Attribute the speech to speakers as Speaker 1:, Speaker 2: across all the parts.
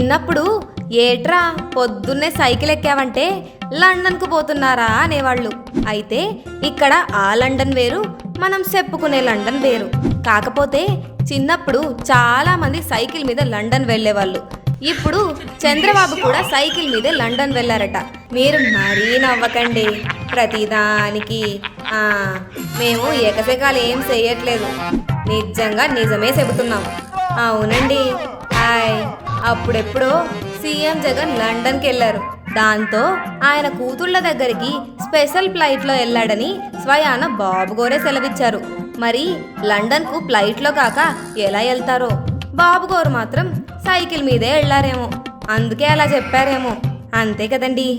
Speaker 1: చిన్నప్పుడు ఏట్రా పొద్దున్నే సైకిల్ ఎక్కావంటే లండన్కు పోతున్నారా అనేవాళ్ళు. అయితే ఇక్కడ ఆ లండన్ వేరు, మనం చెప్పుకునే లండన్ వేరు. కాకపోతే చిన్నప్పుడు చాలా మంది సైకిల్ మీద లండన్ వెళ్ళేవాళ్ళు. ఇప్పుడు చంద్రబాబు కూడా సైకిల్ మీదే లండన్ వెళ్ళారట. మీరు మరీ నవ్వకండి ప్రతిదానికి. మేము ఎకసెకాలు ఏం చెయ్యట్లేదు, నిజంగా నిజమే చెబుతున్నాం. అవునండి. అప్పుడెప్పుడో సీఎం జగన్ లండన్కి వెళ్ళారు. దాంతో ఆయన కూతుళ్ళ దగ్గరికి స్పెషల్ ఫ్లైట్లో వెళ్ళాడని స్వయాన బాబు గోరే సెలవిచ్చారు. మరి లండన్కు ఫ్లైట్లో కాక ఎలా వెళ్తారో? బాబు గోరు మాత్రం సైకిల్ మీదే వెళ్ళారేమో, అందుకే అలా చెప్పారేమో. అంతే కదండి.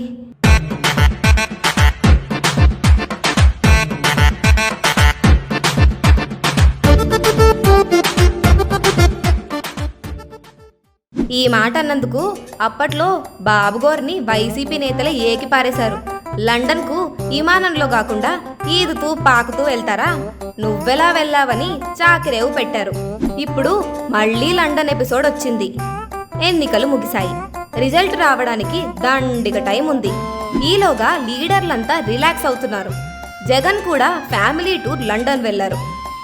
Speaker 1: ఈ మాట అన్నందుకు అప్పట్లో బాబుగోరిని వైసీపీ నేతలే ఏకిపారేశారు. లండన్కు విమానంలో కాకుండా ఈదుతూ పాకుతూ వెళ్తారా, నువ్వెలా వెళ్ళావని చాకిరేవు పెట్టారు. ఇప్పుడు మళ్ళీ లండన్ ఎపిసోడ్ వచ్చింది. ఎన్నికలు ముగిశాయి, రిజల్ట్ రావడానికి దండిగ టైం ఉంది. ఈలోగా లీడర్లంతా రిలాక్స్ అవుతున్నారు. జగన్ కూడా ఫ్యామిలీ టూర్ లండన్ వెళ్లారు.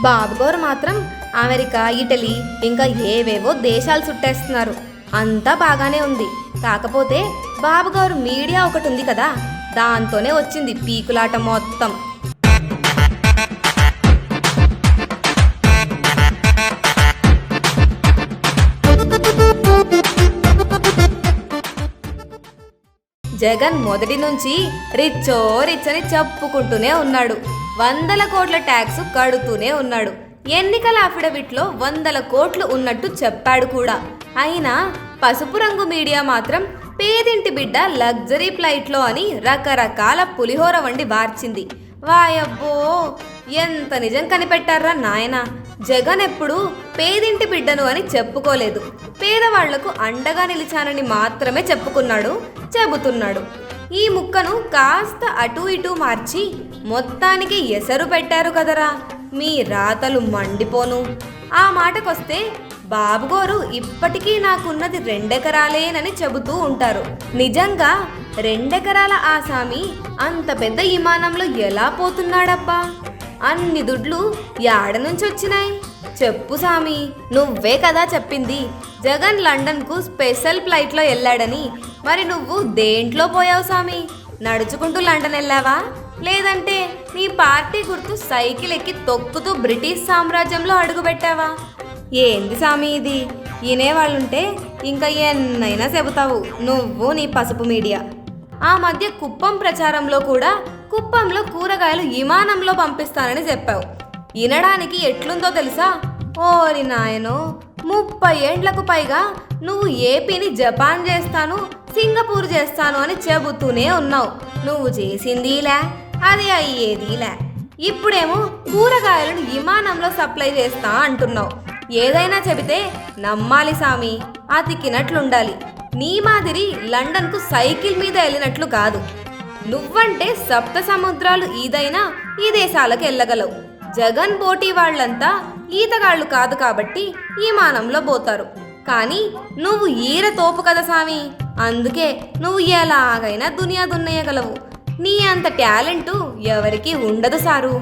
Speaker 1: బాబుగోరు మాత్రం అమెరికా, ఇటలీ ఇంకా ఏవేవో దేశాలు చుట్టేస్తున్నారు. అంతా బాగానే ఉంది. కాకపోతే బాబుగారు మీడియా ఒకటి ఉంది కదా, దాంతోనే వచ్చింది పీకులాట మొత్తం. జగన్ మొదటి నుంచి రిచ్చో రిచ్ అని చెప్పుకుంటూనే ఉన్నాడు. 100 కోట్ల ట్యాక్స్ కడుతూనే ఉన్నాడు. ఎన్నికల అఫిడవిట్లో 100 కోట్లు ఉన్నట్టు చెప్పాడు కూడా. అయినా పసుపు రంగు మీడియా మాత్రం పేదింటి బిడ్డ లగ్జరీ ఫ్లైట్లో అని రకరకాల పులిహోర వండి వార్చింది. వాయబ్బో, ఎంత నిజం కనిపెట్టారా నాయనా. జగన్ ఎప్పుడు పేదింటి బిడ్డను అని చెప్పుకోలేదు. పేదవాళ్లకు అండగా నిలిచానని మాత్రమే చెబుతున్నాడు. ఈ ముక్కను కాస్త అటు ఇటు మార్చి మొత్తానికి ఎసరు పెట్టారు కదరా. మీ రాతలు మండిపోను. ఆ మాటకొస్తే బాబుగోరు ఇప్పటికీ నాకున్నది 2 ఎకరాలేనని చెబుతూ ఉంటారు. నిజంగా 2 ఎకరాల ఆసామి అంత పెద్ద విమానంలో ఎలా పోతున్నాడబ్బా? అన్ని దుడ్లు యాడ నుంచి వచ్చినాయి చెప్పు సామి. నువ్వే కదా చెప్పింది జగన్ లండన్కు స్పెషల్ ఫ్లైట్లో వెళ్ళాడని. మరి నువ్వు దేంట్లో పోయావు సామి? నడుచుకుంటూ లండన్ వెళ్ళావా, లేదంటే నీ పార్టీ గుర్తు సైకిల్ ఎక్కి తొక్కుతూ బ్రిటిష్ సామ్రాజ్యంలో అడుగుపెట్టావా? ఏంది సామి ఇది? వినేవాళ్ళుంటే ఇంకా ఎన్నైనా చెబుతావు నువ్వు నీ పసుపు మీడియా. ఆ మధ్య కుప్పం ప్రచారంలో కూడా కుప్పంలో కూరగాయలు విమానంలో పంపిస్తానని చెప్పావు. వినడానికి ఎట్లుందో తెలుసా? ఓరి నాయనో, 30 ఏండ్లకు పైగా నువ్వు ఏపీని జపాన్ చేస్తాను, సింగపూర్ చేస్తాను అని చెబుతూనే ఉన్నావు. నువ్వు చేసిందిలే, అది అయ్యేదిలే. ఇప్పుడేమో కూరగాయలను విమానంలో సప్లై చేస్తా అంటున్నావు. ఏదైనా చెబితే నమ్మాలి సామి, అతికినట్లుండాలి. నీ మాదిరి లండన్కు సైకిల్ మీద వెళ్ళినట్లు కాదు. నువ్వంటే సప్త సముద్రాలు ఈదైనా ఈ దేశాలకు వెళ్ళగలవు. జగన్ పోటీ వాళ్ళంతా ఈతగాళ్ళు కాదు కాబట్టి విమానంలో పోతారు. కానీ నువ్వు ఈర తోపు కదా సామి, అందుకే నువ్వు ఎలాగైనా దునియా దున్నేయగలవు. నీ అంత టాలెంటు ఎవరికీ ఉండదు సారు.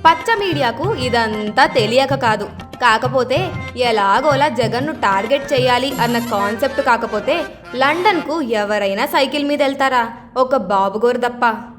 Speaker 1: పచ్చ మీడియాకు ఇదంతా తెలియక కాదు. కాకపోతే ఎలాగోలా జగన్ను టార్గెట్ చేయాలి అన్న కాన్సెప్ట్. కాకపోతే లండన్కు ఎవరైనా సైకిల్ మీద వెళ్తారా? ఒక బాబుగోరు తప్ప.